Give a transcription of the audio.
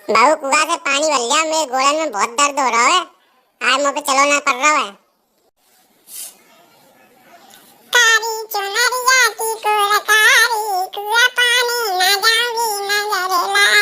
बाबू कुआं से पानी भर लिया, मेरे घोड़े में बहुत दर्द हो रहा है। आज मुझे चलो ना कर रहा है। कारी चुनरिया की कोरकारी कुआ पानी ना जाऊंगी नजर